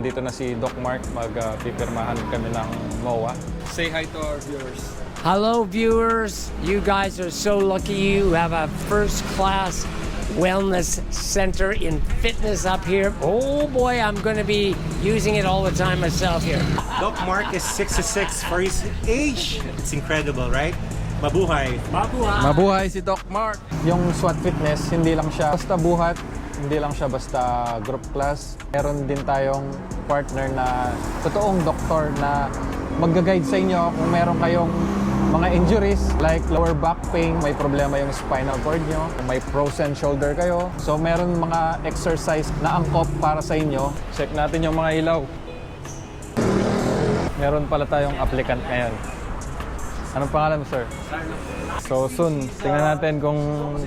Nandito na si Doc Mark, magpipirmahan kami ng MOA. Say hi to our viewers. Hello viewers, you guys are so lucky you have a first-class wellness center in fitness up here. Oh boy, I'm going to be using it all the time myself here. Doc Mark is 66 for his age. It's incredible, right? Mabuhay. Mabuhay si Doc Mark! Yung SWAT Fitness, hindi lang siya basta buhat, hindi lang siya basta group class. Meron din tayong partner na totoong doktor na mag-guide sa inyo kung meron kayong mga injuries like lower back pain, may problema yung spinal cord nyo, may frozen shoulder kayo. So meron mga exercise na angkop para sa inyo. Check natin yung mga ilaw. Meron pala tayong applicant ngayon. Anong pangalan mo, sir? So soon, tingnan natin kung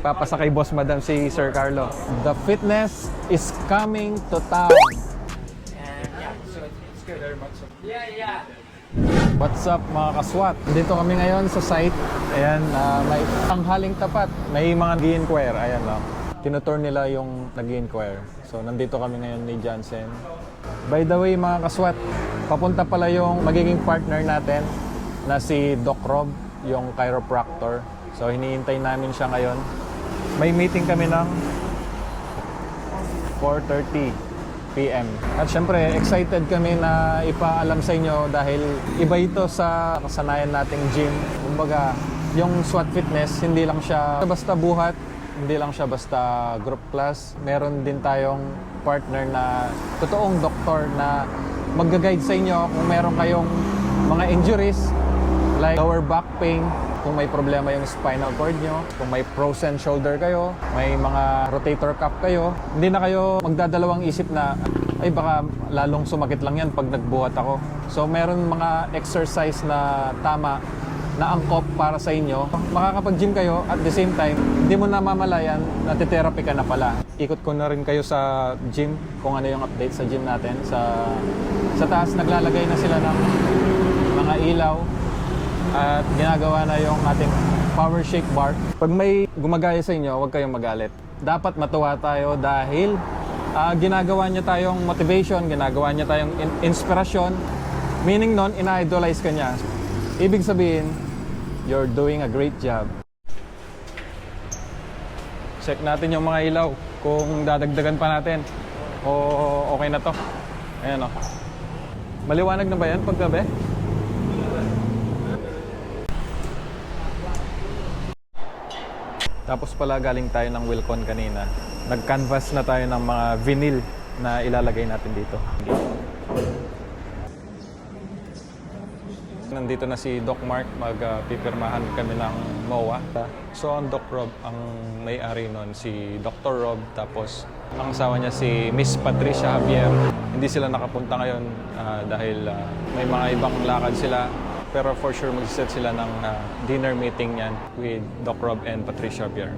papasa kay Boss Madam si Sir Carlo. The fitness is coming to town. And yeah, so it's good. Very much so. Yeah. What's up mga kaswat? Dito kami ngayon sa site. Ayan, may tanghaling tapat. May mga nag-i-inquire. Ayan lang. Tinutour nila yung nag-i-inquire. So nandito kami ngayon ni Johnson. By the way mga kaswat, papunta pala yung magiging partner natin na si Doc Rob, yung chiropractor. So hinihintay namin siya ngayon. May meeting kami ng 4:30 PM. At syempre, excited kami na ipaalam sa inyo dahil iba ito sa kasanayan nating gym. Kumbaga, yung SWAT Fitness, hindi lang siya basta buhat, hindi lang siya basta group class. Meron din tayong partner na totoong doktor na mag-guide sa inyo kung meron kayong mga injuries like lower back pain, kung may problema yung spinal cord nyo, kung may frozen shoulder kayo, may mga rotator cuff kayo, hindi na kayo magdadalawang isip na ay baka lalong sumakit lang yan pag nagbuhat ako. So meron mga exercise na tama na angkop para sa inyo. Makakapag-gym kayo at the same time, hindi mo namamalayan, natitherapy ka na pala. Ikot ko na rin kayo sa gym kung ano yung update sa gym natin. Sa taas naglalagay na sila ng mga ilaw at ginagawa na yung ating power shake bar. Pag may gumagaya sa inyo, huwag kayong magalit. Dapat matuwa tayo dahil ginagawa niya tayong motivation, ginagawa niya tayong inspirasyon. Meaning nun, ina-idolize ka niya. Ibig sabihin, you're doing a great job. Check natin yung mga ilaw kung dadagdagan pa natin o okay na to. Ayan o. Maliwanag na ba yan paggabi? Tapos pala galing tayo ng Wilcon kanina. Nag-canvas na tayo ng mga vinyl na ilalagay natin dito. Nandito na si Doc Mark, magpipirmahan kami ng MOA. So ang Doc Rob, ang may-ari nun, si Dr. Rob, tapos ang asawa niya si Miss Patricia Javier. Hindi sila nakapunta ngayon dahil may mga ibang lakad sila. Pero for sure mag-set sila ng dinner meeting yan with Doc Rob and Patricia Javier.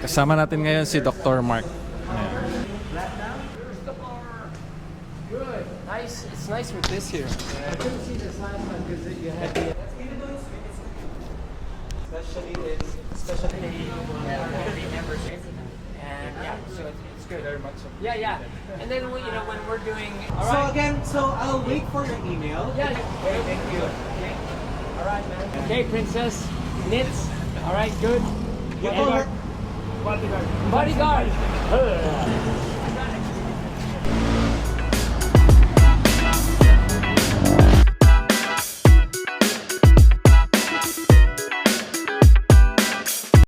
Kasama natin ngayon si Dr. Mark. Good. Nice. It's nice with this here. I couldn't see this last one because you had the... Especially membership. And yeah, so it's good. Very much so. Yeah. And then when we're doing... So again, I'll wait for your email. Yeah. Okay, thank you. Okay. All right, man. Okay, princess. Knits. All right, good. You call her Bodyguard.